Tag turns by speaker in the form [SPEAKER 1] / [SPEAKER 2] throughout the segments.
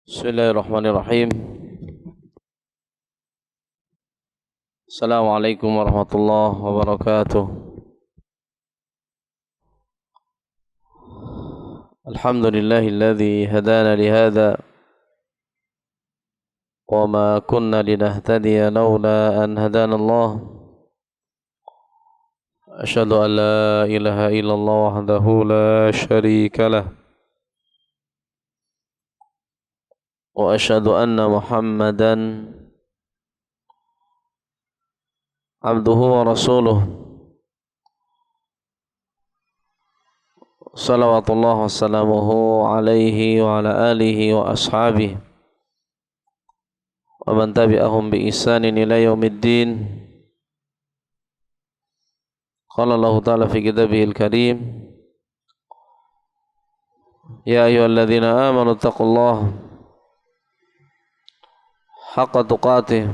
[SPEAKER 1] Bismillahirrahmanirrahim. Assalamualaikum warahmatullahi wabarakatuh. Alhamdulillahilladzi hadana lihada wa ma kunna linahtadiya laula an hadana Allah. Asyhadu an la ilaha illallah wahdahu la syarika lah wa asyhadu anna Muhammadan abduhu wa rasuluh. Salawatullah wassalamuhu alaihi wa ala alihi wa ashabihi wa man tabi'ahum bi ihsanin ila yaumiddin. Qala Allah ta'ala fi kitabihil karim, ya ayyuhalladzina amanu taqullaha haqqa tuqatih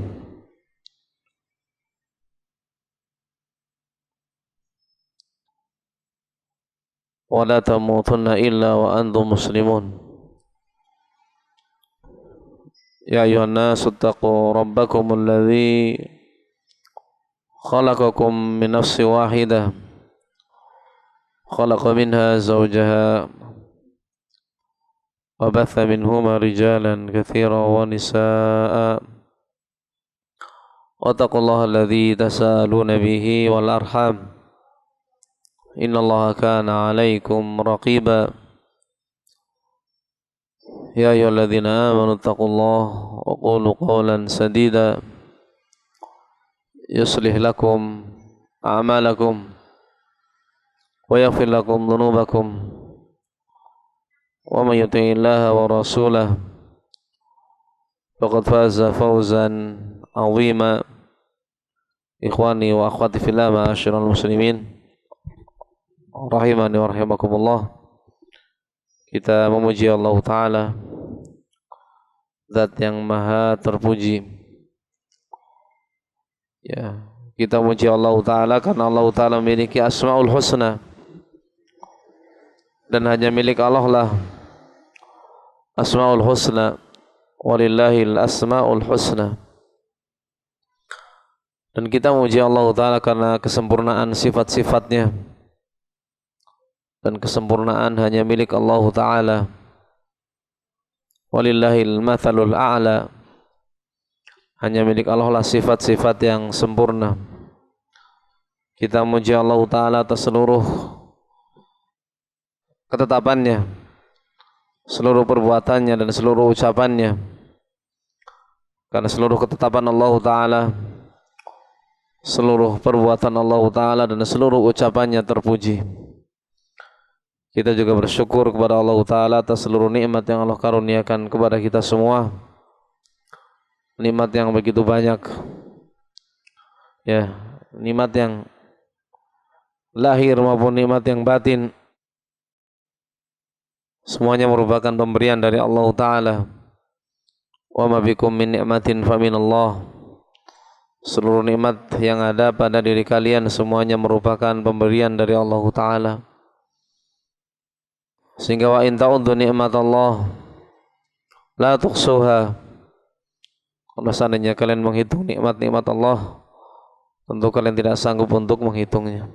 [SPEAKER 1] wa la tamutunna illa wa antum muslimun. Ya ayuhan nasu taqu rabbakumul ladzi khalaqakum min nafsin wahidah khalaqa minha zawjaha wa batha minhuma rijalan katsiran wa nisaa'a wattaqullaha alladzi tasaaluna bihi wal arham innallaha kana 'alaikum raqiba. Ya ayyuhalladzina amanu taqullaha wa qulu qawlan sadida yuslih lakum a'malakum wa yaghfir lakum dhunubakum wa may yuti'illaha wa rasulahu faqad faza fawzan 'azima. Ikhwani wa akhwati fillah, ma'asyiral muslimin rahimani wa rahimakumullah. Kita memuji Allah Ta'ala, Zat yang maha terpuji. Ya, kita memuji Allah Ta'ala karena Allah Ta'ala memiliki asma'ul husna, dan hanya milik Allah lah asma'ul husna. Walillahil asma'ul husna. Dan kita memuji Allah Ta'ala karena kesempurnaan sifat-sifatnya, dan kesempurnaan hanya milik Allah Ta'ala. Walillahil mathalul a'la. Hanya milik Allah lah sifat-sifat yang sempurna. Kita memuji Allah Ta'ala atas seluruh ketetapannya, seluruh perbuatannya dan seluruh ucapannya. Karena seluruh ketetapan Allah Ta'ala, seluruh perbuatan Allah Ta'ala dan seluruh ucapannya terpuji. Kita juga bersyukur kepada Allah Ta'ala atas seluruh nikmat yang Allah karuniakan kepada kita semua. Nikmat yang begitu banyak. Ya, nikmat yang lahir maupun nikmat yang batin. Semuanya merupakan pemberian dari Allah Ta'ala. Wa ma bikum min ni'matin fa minallah. Seluruh nikmat yang ada pada diri kalian semuanya merupakan pemberian dari Allah Ta'ala. Sehingga wa in ta'uddu ni'matallah la tuhsuha. Kalau seandainya kalian menghitung nikmat-nikmat Allah, tentu kalian tidak sanggup untuk menghitungnya.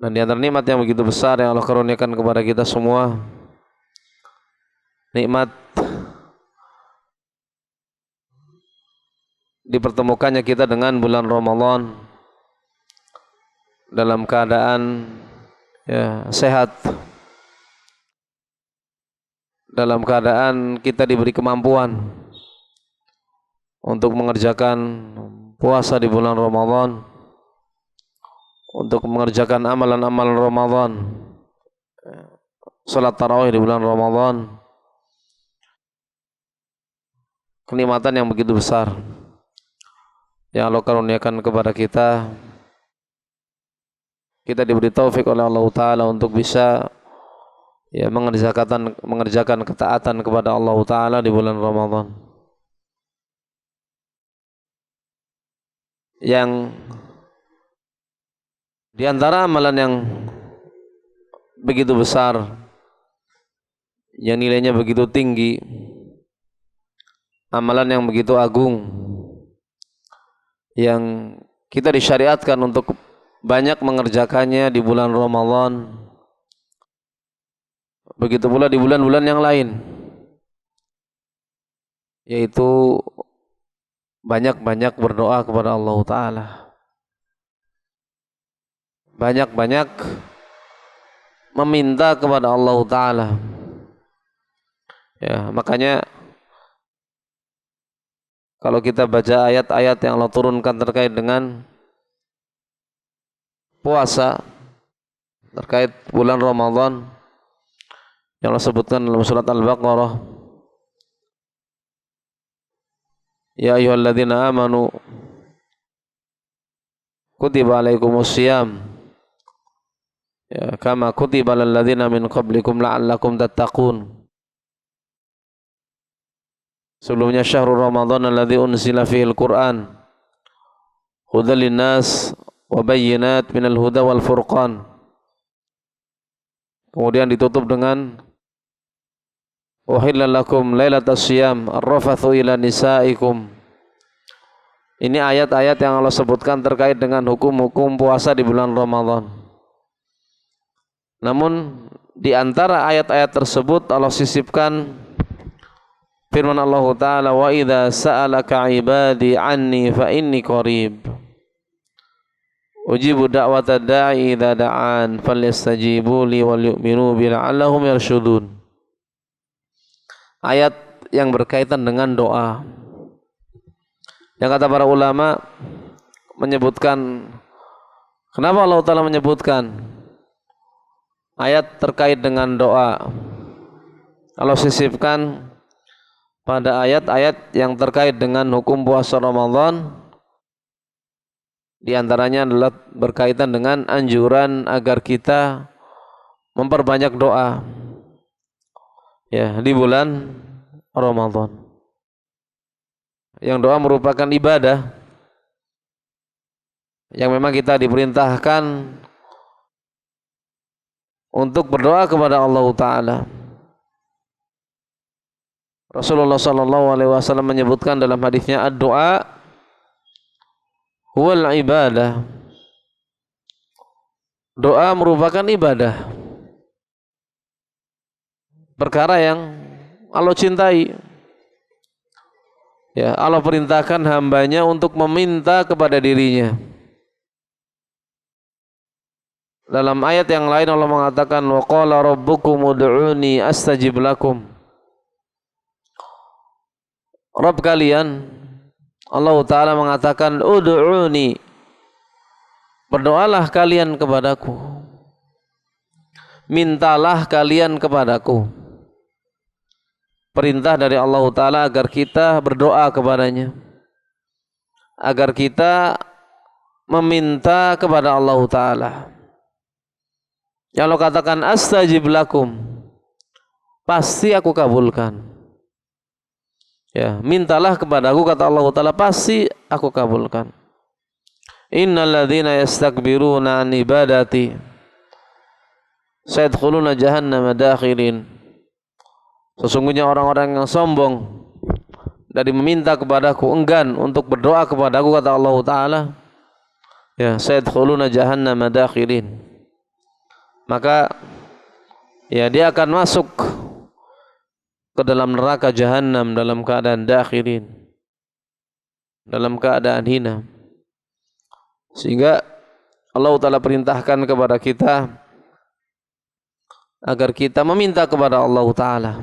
[SPEAKER 1] Dan di antara nikmat yang begitu besar yang Allah karuniakan kepada kita semua, nikmat dipertemukannya kita dengan bulan Ramadan dalam keadaan sehat, dalam keadaan kita diberi kemampuan untuk mengerjakan puasa di bulan Ramadan, untuk mengerjakan amalan-amalan Ramadan, salat tarawih di bulan Ramadan. Kenikmatan yang begitu besar yang Allah karuniakan kepada kita. Kita diberi taufik oleh Allah Ta'ala untuk bisa mengerjakan ketaatan kepada Allah Ta'ala di bulan Ramadan. Yang di antara amalan yang begitu besar yang nilainya begitu tinggi, amalan yang begitu agung, yang kita disyariatkan untuk banyak mengerjakannya di bulan Ramadan, begitu pula di bulan-bulan yang lain, yaitu banyak-banyak berdoa kepada Allah Ta'ala, banyak-banyak meminta kepada Allah Ta'ala. Ya, makanya kalau kita baca ayat-ayat yang Allah turunkan terkait dengan puasa, terkait bulan Ramadan, yang Allah sebutkan dalam surat Al-Baqarah, ya ayyuhalladzina amanu kutiba alaikumusiyam, ya kama kutiba alal ladzina min qablikum la'allakum tattaqun. Sebelumnya syahrul Ramadan alladzi unzila fihil Qur'an hudal linnas wa bayyinat minal huda wal furqan. Kemudian ditutup dengan uhilla lakum lailatas syiyam arrafathu ila nisaikum. Ini ayat-ayat yang Allah sebutkan terkait dengan hukum-hukum puasa di bulan Ramadan. Namun di antara ayat-ayat tersebut Allah sisipkan firman Allah Ta'ala, wa idza sa'alaka ibadi anni fa inni qarib ujibu da'wata da'i idza da'an falyastajibu li wal yu'minu bi la'allahum yarshudun. Ayat yang berkaitan dengan doa, yang kata para ulama menyebutkan, kenapa Allah Ta'ala menyebutkan ayat terkait dengan doa, Allah sisipkan pada ayat-ayat yang terkait dengan hukum puasa Ramadan. Di antaranya adalah berkaitan dengan anjuran agar kita memperbanyak doa, ya, di bulan Ramadan. Yang doa merupakan ibadah yang memang kita diperintahkan untuk berdoa kepada Allah Ta'ala. Rasulullah sallallahu alaihi wasallam menyebutkan dalam hadisnya, ad-du'a huwal ibadah. Doa merupakan ibadah, perkara yang Allah cintai. Ya, Allah perintahkan hambanya untuk meminta kepada dirinya. Dalam ayat yang lain Allah mengatakan, wa qala rabbukum ud'uni astajib lakum. Rabb kalian, Allah Ta'ala mengatakan, ud'uni, berdoalah kalian kepadaku, mintalah kalian kepadaku. Perintah dari Allah Ta'ala agar kita berdoa kepadanya, agar kita meminta kepada Allah Ta'ala. Yang Allah katakan, astajib lakum, pasti aku kabulkan. Ya, mintalah kepadaku, kata Allah Ta'ala, pasti aku kabulkan. Innal ladzina yastakbiruna an ibadati sayadkhuluna jahannama dakhirin. Sesungguhnya orang-orang yang sombong dari meminta kepadaku, enggan untuk berdoa kepadaku, kata Allah Ta'ala, ya, sayadkhuluna jahannama dakhirin, maka ya dia akan masuk ke dalam neraka Jahannam dalam keadaan dakhirin, dalam keadaan hina. Sehingga Allah Ta'ala perintahkan kepada kita agar kita meminta kepada Allah Ta'ala.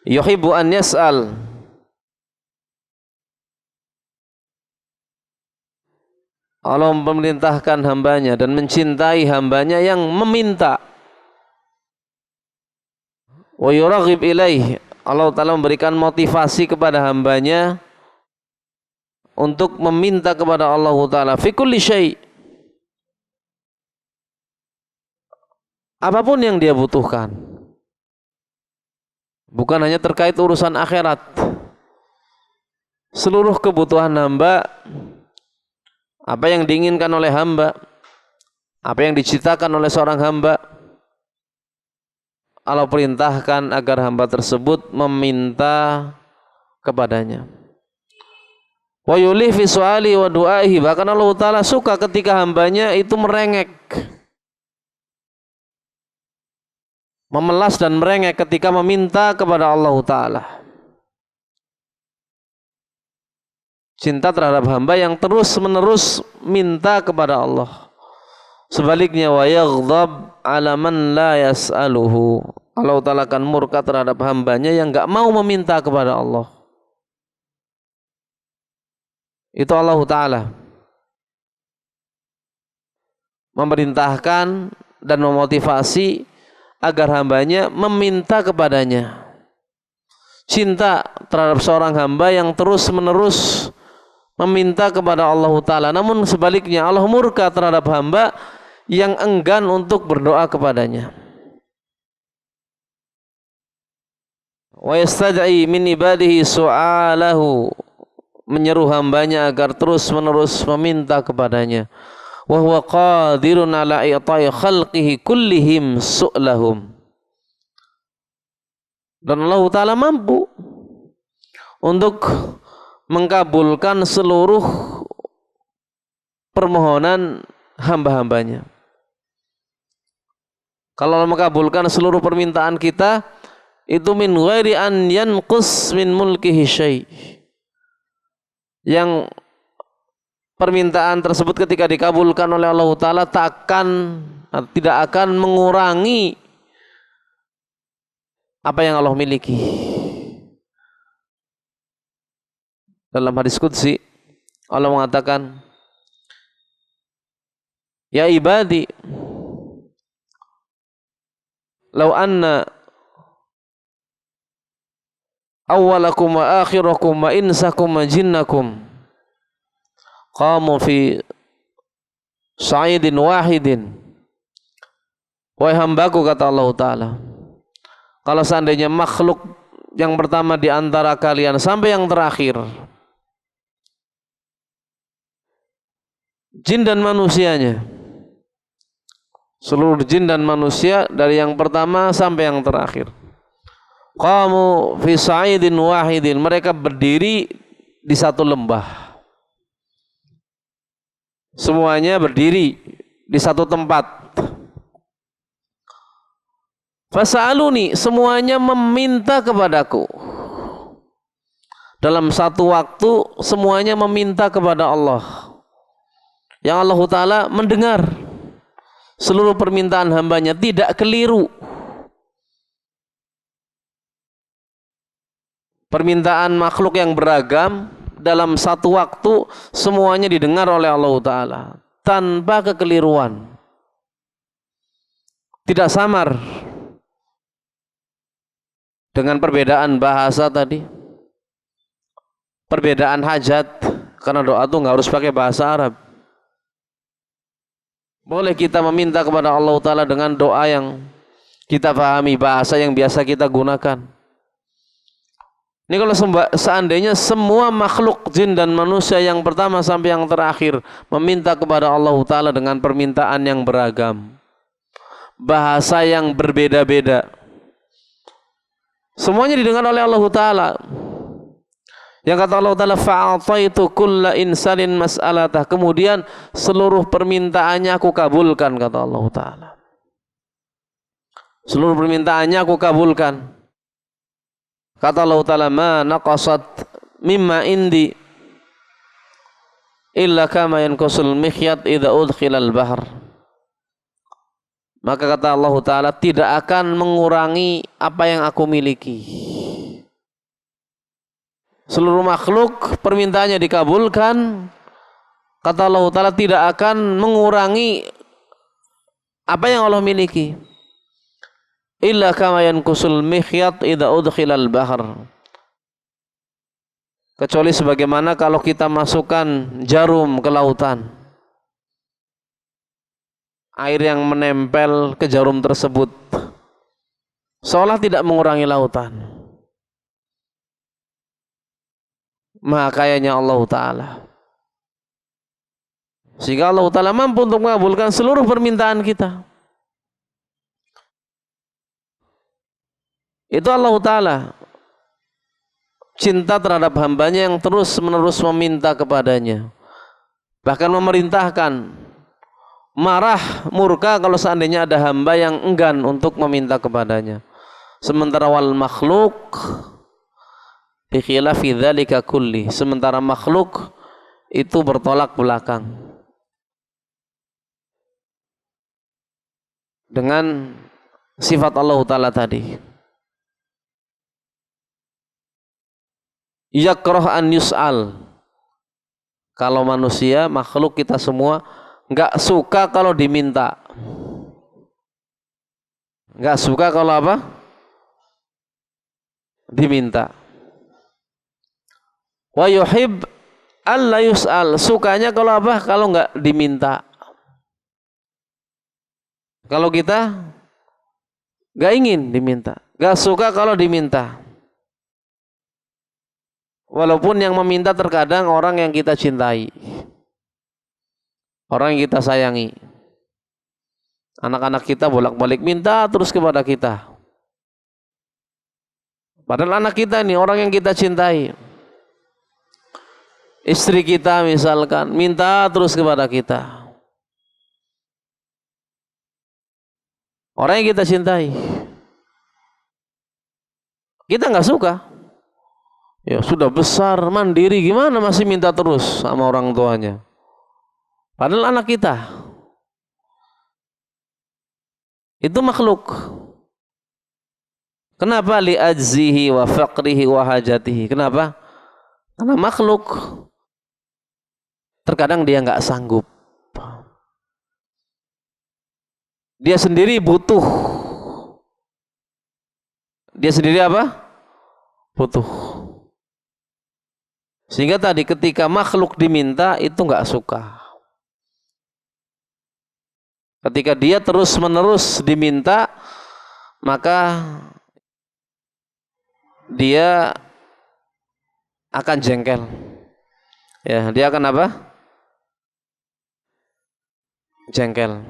[SPEAKER 1] Yuhibbu an yas'al, Allah memerintahkan hambanya dan mencintai hambanya yang meminta. Wa yuraghib ilaih, Allah Ta'ala memberikan motivasi kepada hambanya untuk meminta kepada Allah Ta'ala fi kulli syai', apapun yang dia butuhkan, bukan hanya terkait urusan akhirat. Seluruh kebutuhan hamba, apa yang diinginkan oleh hamba, apa yang diciptakan oleh seorang hamba, Allah perintahkan agar hamba tersebut meminta kepadanya. Wa yulih fi su'ali wa du'aihi, bahkan Allah Ta'ala suka ketika hambanya itu merengek, memelas dan merengek ketika meminta kepada Allah Ta'ala. Cinta terhadap hamba yang terus menerus minta kepada Allah. Sebaliknya, wa yaghdab ala man la yas'aluhu, Allah Ta'ala akan murka terhadap hambanya yang enggak mau meminta kepada Allah. Itu Allah Ta'ala memerintahkan dan memotivasi agar hambanya meminta kepadanya. Cinta terhadap seorang hamba yang terus menerus meminta kepada Allah Ta'ala. Namun sebaliknya, Allah murka terhadap hamba yang enggan untuk berdoa kepadanya. Wa yastad'i min ibadihi su'alahu, menyeru hambanya agar terus menerus meminta kepadanya. Wa huwa qadirun ala i'ta'i khalqihi kullihim su'lahum, dan Allah Ta'ala mampu untuk mengabulkan seluruh permohonan hamba-hambanya. Kalau Allah mengabulkan seluruh permintaan kita, itu min ghairi an yanqus min mulkihi syai', yang permintaan tersebut ketika dikabulkan oleh Allah Ta'ala tidak akan mengurangi apa yang Allah miliki. Dalam hadis qudsi Allah mengatakan, ya ibadi, law anna awwalakum wa akhirakum wa insakum wa jinnakum qamu fi sa'idin wahidin. Wahai hambaku, kata Allah Ta'ala, kalau seandainya makhluk yang pertama di antara kalian sampai yang terakhir, jin dan manusianya, seluruh jin dan manusia dari yang pertama sampai yang terakhir, qamu fi sa'idin wahidin, mereka berdiri di satu lembah, semuanya berdiri di satu tempat. Fasa'aluni, semuanya meminta kepadaku. Dalam satu waktu semuanya meminta kepada Allah, yang Allah Ta'ala mendengar seluruh permintaan hambanya, tidak keliru. Permintaan makhluk yang beragam dalam satu waktu semuanya didengar oleh Allah Ta'ala tanpa kekeliruan, tidak samar. Dengan perbedaan bahasa tadi, perbedaan hajat, karena doa itu nggak harus pakai bahasa Arab. Boleh kita meminta kepada Allah Ta'ala dengan doa yang kita pahami, bahasa yang biasa kita gunakan. Ini kalau seandainya semua makhluk jin dan manusia yang pertama sampai yang terakhir meminta kepada Allah Ta'ala dengan permintaan yang beragam, bahasa yang berbeda-beda, semuanya didengar oleh Allah Ta'ala. Yang kata Allah Ta'ala, fa'ataitu kulla insanin mas'alatah, kemudian seluruh permintaannya aku kabulkan, kata Allah Ta'ala. Seluruh permintaannya aku kabulkan. Kata Allah Ta'ala, ma naqasat mimma indi illa kama yanqusul mikhyat idza udkhilal bahr. Maka kata Allah Ta'ala, tidak akan mengurangi apa yang aku miliki. Seluruh makhluk permintaannya dikabulkan. Kata Allah Ta'ala, tidak akan mengurangi apa yang Allah miliki. Illa kama yanqusul mikhyat idza udkhilal bahr. Kecuali sebagaimana kalau kita masukkan jarum ke lautan, air yang menempel ke jarum tersebut seolah tidak mengurangi lautan. Maha kayanya Allah Ta'ala, sehingga Allah Ta'ala mampu untuk mengabulkan seluruh permintaan kita. Itu Allah Ta'ala cinta terhadap hambanya yang terus menerus meminta kepadanya, bahkan memerintahkan, marah, murka kalau seandainya ada hamba yang enggan untuk meminta kepadanya. Sementara wal makhluk bi khilafi dzalika kulli, sementara makhluk itu bertolak belakang dengan sifat Allah Ta'ala tadi. Yakrah an yus'al, kalau manusia, makhluk kita semua nggak suka kalau diminta, nggak suka kalau apa? Diminta. Wa yuhib alla yus'al, sukanya kalau apa? Kalau nggak diminta. Kalau kita nggak ingin diminta, nggak suka kalau diminta. Walaupun yang meminta terkadang orang yang kita cintai, orang yang kita sayangi. Anak-anak kita bolak-balik minta terus kepada kita. Padahal anak kita ini orang yang kita cintai. Istri kita misalkan minta terus kepada kita. Orang yang kita cintai. Kita nggak suka. Ya sudah besar, mandiri, gimana masih minta terus sama orang tuanya. Padahal anak kita. Itu makhluk. Kenapa? Li ajzihi wa faqrihi wa hajatihi. Kenapa? Karena makhluk. Terkadang dia nggak sanggup. Dia sendiri butuh. Dia sendiri apa? Butuh. Sehingga tadi ketika makhluk diminta itu nggak suka. Ketika dia terus menerus diminta, maka dia akan jengkel. Ya, dia akan apa? Jengkel.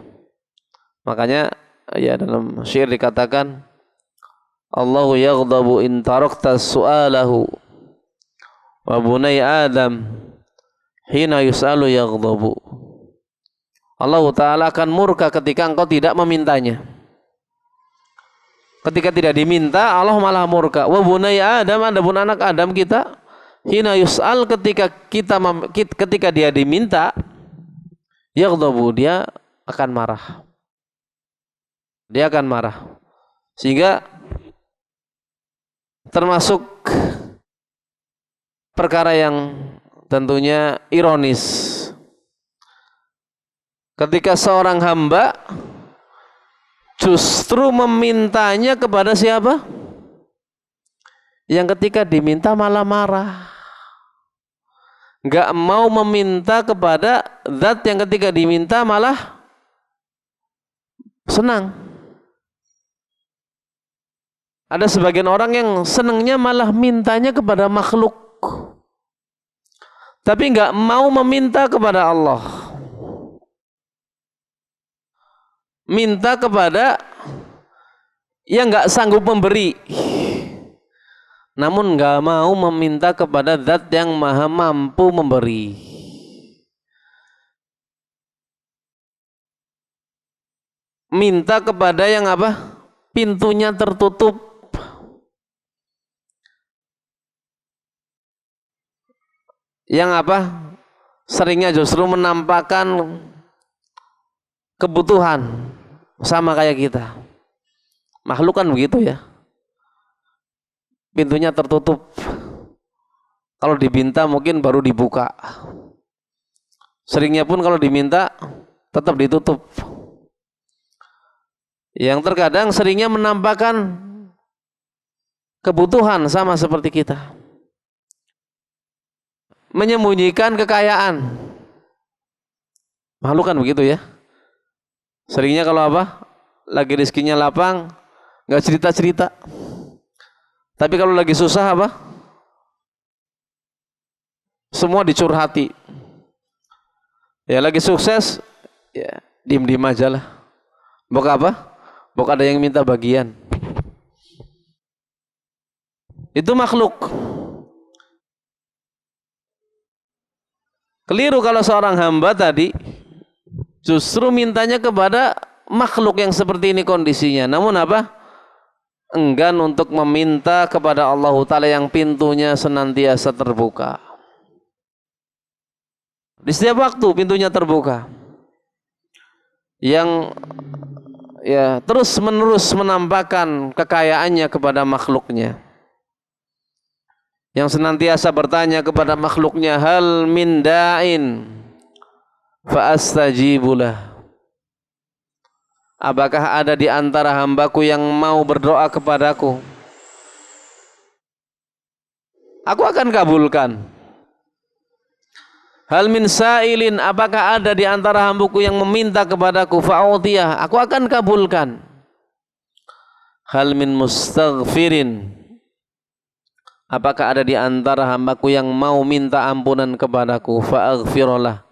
[SPEAKER 1] Makanya ya dalam syair dikatakan, Allahu yaghdabu in tarakta su'alahu wa bunai Adam hina yus'alu yaghdabu. Allah Ta'ala akan murka ketika engkau tidak memintanya. Ketika tidak diminta, Allah malah murka. Wa bunai Adam, adapun anak Adam kita, hina yus'al, ketika dia diminta, yaghdabu, dia akan marah. Dia akan marah. Sehingga termasuk perkara yang tentunya ironis. Ketika seorang hamba justru memintanya kepada siapa? Yang ketika diminta malah marah. Gak mau meminta kepada zat yang ketika diminta malah senang. Ada sebagian orang yang senangnya malah mintanya kepada makhluk, tapi nggak mau meminta kepada Allah. Minta kepada yang nggak sanggup memberi, namun nggak mau meminta kepada zat yang maha mampu memberi. Minta kepada yang apa? Pintunya tertutup. Yang apa? Seringnya justru menampakkan kebutuhan sama kayak kita. Makhluk kan begitu ya. Pintunya tertutup. Kalau diminta mungkin baru dibuka. Seringnya pun kalau diminta tetap ditutup. Yang terkadang seringnya menampakkan kebutuhan sama seperti kita. Menyembunyikan kekayaan. Makhluk kan begitu ya. Seringnya kalau apa? Lagi rezekinya lapang, nggak cerita-cerita. Tapi kalau lagi susah apa? Semua dicurhati. Ya lagi sukses, ya diem-diem aja lah. Bok apa? Bok ada yang minta bagian. Itu makhluk. Keliru kalau seorang hamba tadi justru mintanya kepada makhluk yang seperti ini kondisinya. Namun apa? Enggan untuk meminta kepada Allah Ta'ala yang pintunya senantiasa terbuka. Di setiap waktu pintunya terbuka. Yang ya terus menerus menampakkan kekayaannya kepada makhluknya. Yang senantiasa bertanya kepada makhluknya, hal min da'in fa astajibulah. Apakah ada di antara hambaku yang mau berdoa kepadaku? Aku akan kabulkan. Hal min sa'ilin, apakah ada di antara hambaku yang meminta kepadaku? Fa'udiyah, aku akan kabulkan. Hal min mustaghfirin, apakah ada di antara hambaku yang mau minta ampunan kepadaku? Fa'aghfirullah,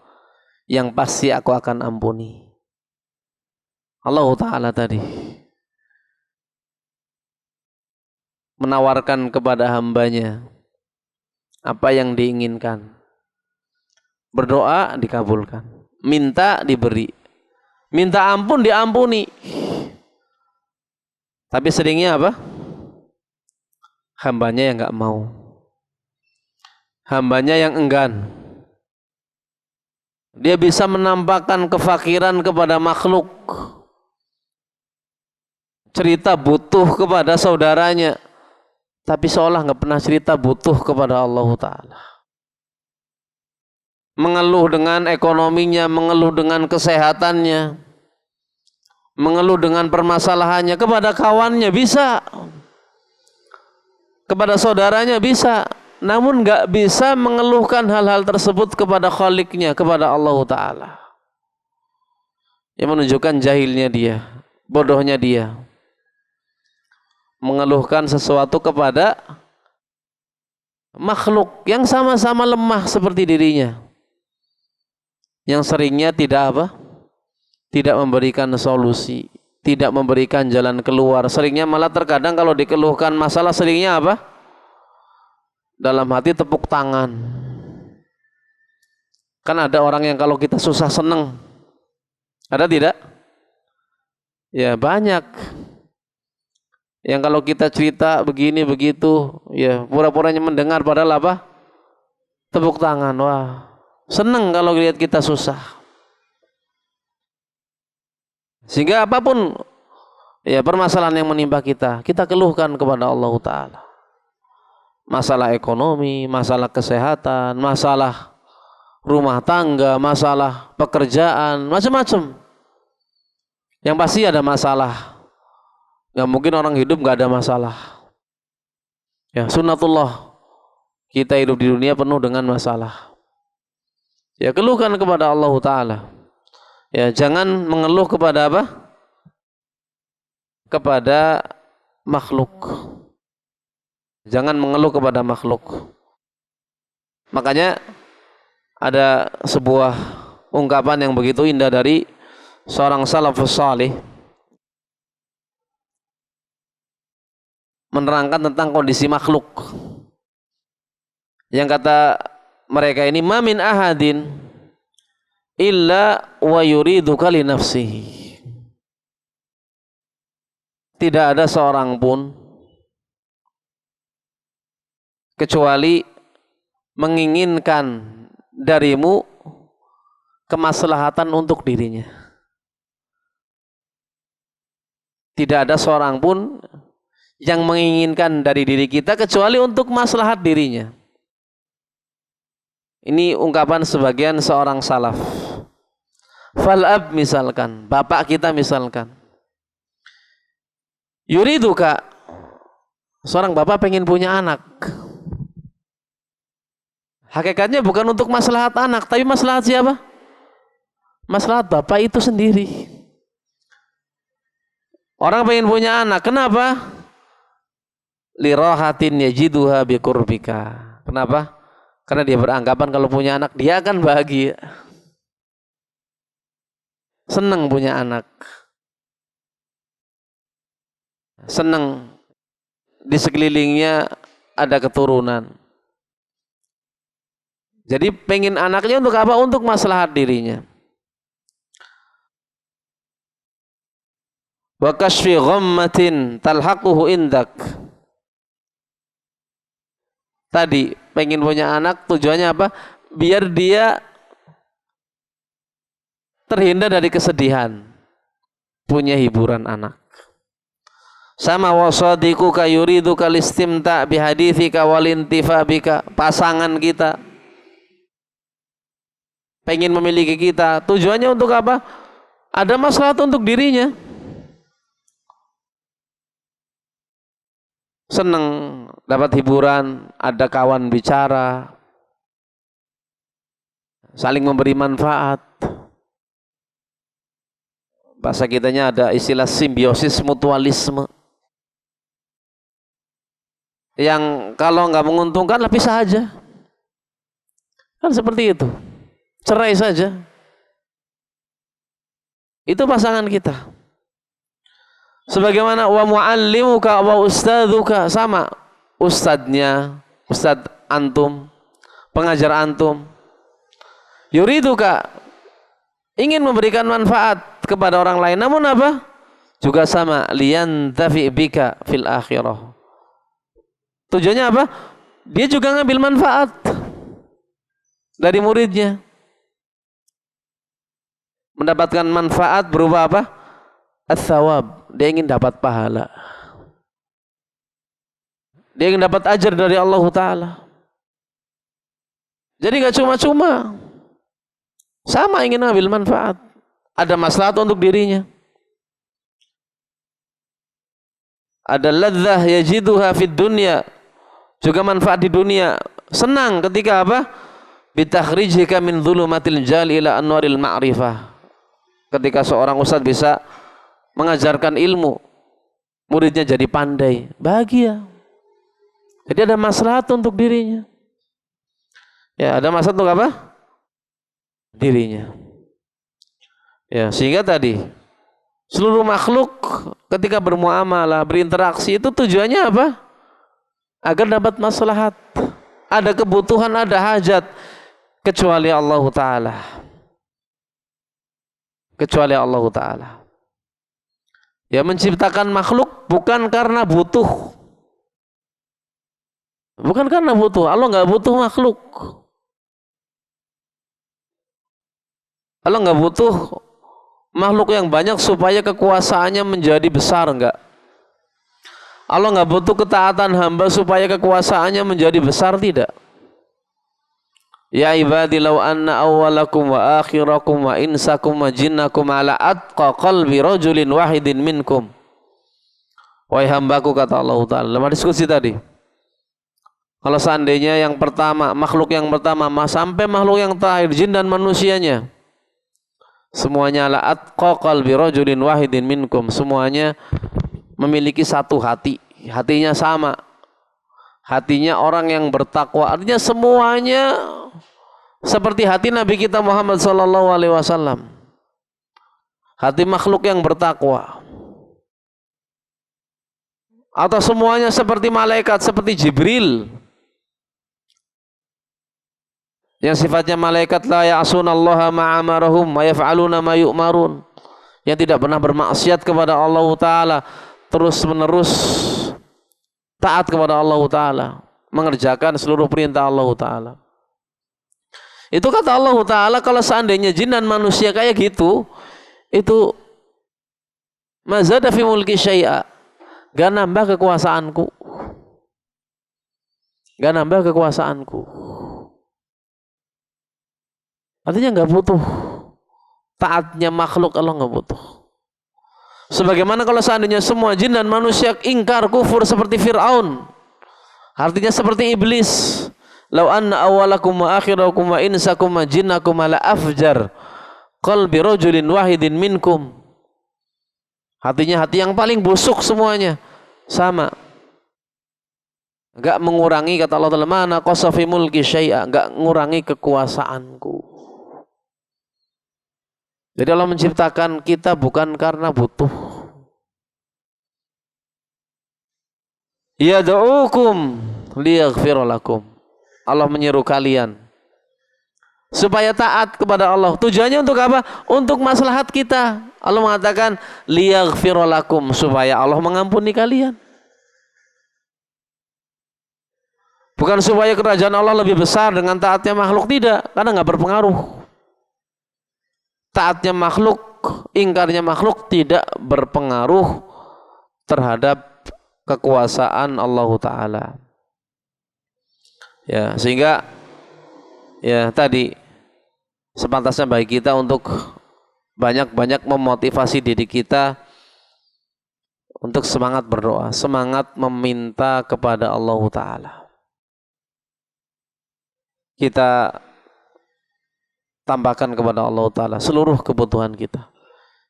[SPEAKER 1] yang pasti aku akan ampuni. Allah Ta'ala tadi menawarkan kepada hambanya apa yang diinginkan. Berdoa dikabulkan, minta diberi, minta ampun diampuni. Tapi seringnya apa? Hambanya yang enggak mau, hambanya yang enggan. Dia bisa menampakkan kefakiran kepada makhluk, cerita butuh kepada saudaranya, tapi seolah nggak pernah cerita butuh kepada Allah Ta'ala. Mengeluh dengan ekonominya, mengeluh dengan kesehatannya, mengeluh dengan permasalahannya kepada kawannya bisa, kepada saudaranya bisa, namun nggak bisa mengeluhkan hal-hal tersebut kepada Khaliknya, kepada Allah Ta'ala. Yang menunjukkan jahilnya dia, bodohnya dia, mengeluhkan sesuatu kepada makhluk yang sama-sama lemah seperti dirinya, yang seringnya tidak apa? Tidak memberikan solusi, tidak memberikan jalan keluar. Seringnya malah terkadang kalau dikeluhkan masalah, seringnya apa? Dalam hati tepuk tangan. Kan ada orang yang kalau kita susah seneng. Ada tidak? Ya banyak. Yang kalau kita cerita begini begitu, ya pura-puranya mendengar padahal apa? Tepuk tangan. Wah, seneng kalau lihat kita susah. Sehingga apapun ya permasalahan yang menimpa kita, kita keluhkan kepada Allah Ta'ala. Masalah ekonomi, masalah kesehatan, masalah rumah tangga, masalah pekerjaan, macam-macam. Yang pasti ada masalah. Gak mungkin orang hidup gak ada masalah. Ya, sunnatullah, kita hidup di dunia penuh dengan masalah. Ya, keluhkan kepada Allah Ta'ala. Ya, jangan mengeluh kepada apa? Kepada makhluk. Jangan mengeluh kepada makhluk. Makanya ada sebuah ungkapan yang begitu indah dari seorang salafus salih, menerangkan tentang kondisi makhluk. Yang kata mereka ini, ma min ahadin illa wa yuriduka li nafsihi. Tidak ada seorang pun kecuali menginginkan darimu kemaslahatan untuk dirinya. Tidak ada seorang pun yang menginginkan dari diri kita kecuali untuk maslahat dirinya. Ini ungkapan sebagian seorang salaf. Fal'ab misalkan, bapak kita misalkan, yuriduka, seorang bapak pengen punya anak. Hakikatnya bukan untuk maslahat anak, tapi maslahat siapa? Maslahat bapak itu sendiri. Orang pengen punya anak, kenapa? Lirahatin yajiduha biqurbika. Kenapa? Karena dia beranggapan kalau punya anak dia akan bahagia, senang punya anak, senang di sekelilingnya ada keturunan. Jadi pengen anaknya untuk apa? Untuk maslahat dirinya. Wa kashfi ghammatin talhaquhu indak. Tadi pengen punya anak tujuannya apa? Biar dia terhindar dari kesedihan. Punya hiburan anak. Sama wasadiquka yuriduka listimta bihadithika walintifa bika. Pasangan kita pengen memiliki kita, tujuannya untuk apa? Ada maslahat untuk dirinya. Senang dapat hiburan, ada kawan bicara, saling memberi manfaat. Bahasa kitanya ada istilah simbiosis mutualisme. Yang kalau nggak menguntungkan lah pisah aja. Kan seperti itu. Cerai saja. Itu pasangan kita. Sebagaimana wa muallimuka wa ustadzuka, sama ustadznya, ustadz antum, pengajar antum. Yuriduka, ingin memberikan manfaat kepada orang lain, namun apa? Juga sama, liyantafi bika fil akhirah. Tujuannya apa? Dia juga ngambil manfaat dari muridnya. Mendapatkan manfaat berupa apa? Ats-tsawab. Dia ingin dapat pahala. Dia ingin dapat ajar dari Allah Ta'ala. Jadi gak cuma-cuma. Sama ingin ambil manfaat. Ada maslahat untuk dirinya. Ada ladzah yajiduha fid dunya. Juga manfaat di dunia. Senang ketika apa? Bitakhrijika min dhulumatil jali ila anwaril ma'rifah. Ketika seorang ustadz bisa mengajarkan ilmu, muridnya jadi pandai, bahagia. Jadi ada maslahat untuk dirinya. Ya, ada maslahat untuk apa? Dirinya. Ya, sehingga tadi seluruh makhluk ketika bermuamalah, berinteraksi itu tujuannya apa? Agar dapat maslahat. Ada kebutuhan, ada hajat, kecuali Allah Ta'ala. Kecuali Allah Ta'ala. Ya, menciptakan makhluk bukan karena butuh. Bukan karena butuh. Allah nggak butuh makhluk. Allah nggak butuh makhluk yang banyak supaya kekuasaannya menjadi besar, enggak. Allah nggak butuh ketaatan hamba supaya kekuasaannya menjadi besar, tidak. Ya ibadi law anna awwalakum wa akhirakum wa insakum wa jinnakum ala atqa qalbi rajulin wahidin minkum. Wahai hambaku, kata Allah Ta'ala dalam diskusi tadi, kalau seandainya yang pertama, makhluk yang pertama sampai makhluk yang terakhir, jin dan manusianya, semuanya ala atqa qalbi rajulin wahidin minkum, semuanya memiliki satu hati, hatinya sama, hatinya orang yang bertakwa, artinya semuanya seperti hati Nabi kita Muhammad sallallahu alaihi wasallam. Hati makhluk yang bertakwa. Atau semuanya seperti malaikat, seperti Jibril. Yang sifatnya malaikat la ya'sunallaha ma amarahum wa yaf'aluna ma yu'marun. Yang tidak pernah bermaksiat kepada Allah Ta'ala, terus menerus taat kepada Allah Ta'ala, mengerjakan seluruh perintah Allah Ta'ala. Itu kata Allah Ta'ala, kalau seandainya jin dan manusia kayak gitu, itu mazada fi mulki syai'a, gak nambah kekuasaanku, gak nambah kekuasaanku. Artinya gak butuh taatnya makhluk, Allah gak butuh. Sebagaimana kalau seandainya semua jin dan manusia ingkar, kufur seperti Fir'aun, artinya seperti iblis. Lau anna awalakum wa akhirakum wa insakum wa jinnakum ala afjar qalbi rajulin wahidin minkum. Hatinya hati yang paling busuk semuanya. Sama. Enggak mengurangi, kata Allah Ta'ala, mana qasafi mulki syai'a, enggak mengurangi kekuasaanku. Jadi Allah menciptakan kita bukan karena butuh. Yad'ukum liyaghfira lakum. Allah menyeru kalian supaya taat kepada Allah. Tujuannya untuk apa? Untuk maslahat kita. Allah mengatakan liyaghfira lakum, supaya Allah mengampuni kalian. Bukan supaya kerajaan Allah lebih besar dengan taatnya makhluk, tidak, karena nggak berpengaruh. Taatnya makhluk, ingkarnya makhluk tidak berpengaruh terhadap kekuasaan Allah Ta'ala. Ya, sehingga ya tadi sepantasnya bagi kita untuk banyak-banyak memotivasi diri kita untuk semangat berdoa, semangat meminta kepada Allah Ta'ala. Kita tambahkan kepada Allah Ta'ala seluruh kebutuhan kita.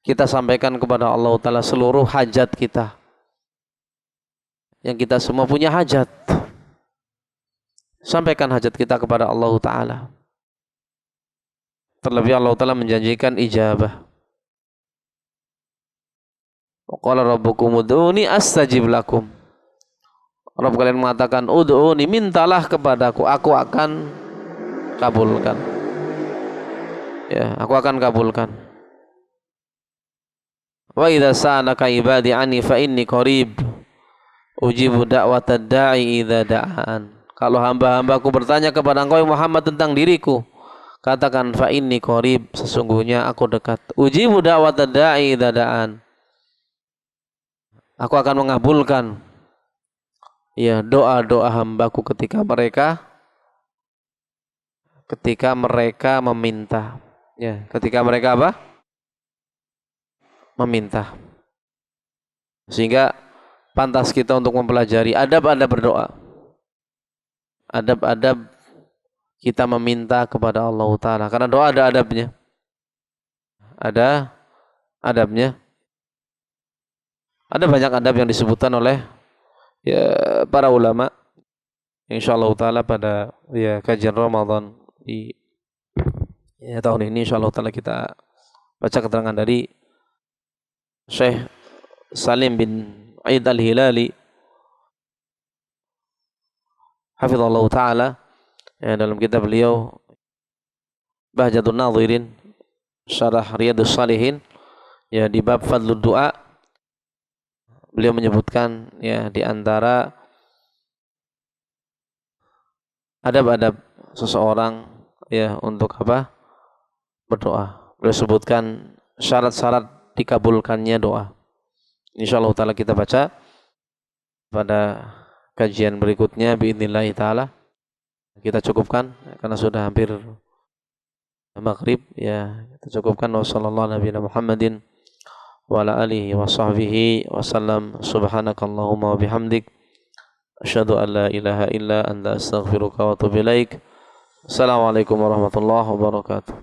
[SPEAKER 1] Kita sampaikan kepada Allah Ta'ala seluruh hajat kita. Yang kita semua punya hajat. Sampaikan hajat kita kepada Allah Ta'ala. Terlebih Allah Ta'ala menjanjikan ijabah. Wa qala rabbukum ud'uni astajib lakum. Rabb kalian mengatakan ud'uni, mintalah kepadaku, aku akan kabulkan. Ya, aku akan kabulkan. Wa idza sa'alaka ibadi anni fa inni qarib ujibu da'watad da'i idza da'an. Kalau hamba-hambaku bertanya kepada engkau Muhammad tentang diriku, katakan fa inni qarib, sesungguhnya aku dekat. Ujibu da'watad da'i idza da'an. Aku akan mengabulkan ya doa-doa hambaku ketika mereka meminta. Ya, ketika mereka apa? Meminta. Sehingga pantas kita untuk mempelajari adab-adab berdoa. Adab-adab kita meminta kepada Allah Ta'ala. Karena doa ada adabnya. Ada adabnya. Ada banyak adab yang disebutkan oleh ya, para ulama. InsyaAllah Ta'ala pada ya, kajian Ramadan di ya, tahun ini InsyaAllah Ta'ala kita baca keterangan dari Syekh Salim bin Aid al-Hilali hafizallahu ta'ala, ya, dalam kitab beliau Bahjatun Nadhirin Syarah Riyadhus Shalihin, ya, di bab fadlud du'a, beliau menyebutkan ya di antara adab-adab seseorang ya untuk apa? Berdoa. Beliau sebutkan syarat-syarat dikabulkannya doa. Insyaallah taala kita baca pada kajian berikutnya biidznillah taala. Kita cukupkan karena sudah hampir maghrib, ya, kita cukupkan. Wassallallahu nabiyana Muhammadin wa ala alihi wa sahbihi wasallam. Subhanakallahumma wa bihamdik asyhadu an la ilaha illa anta astaghfiruka wa atubu ilaik. Assalamualaikum warahmatullahi wabarakatuh.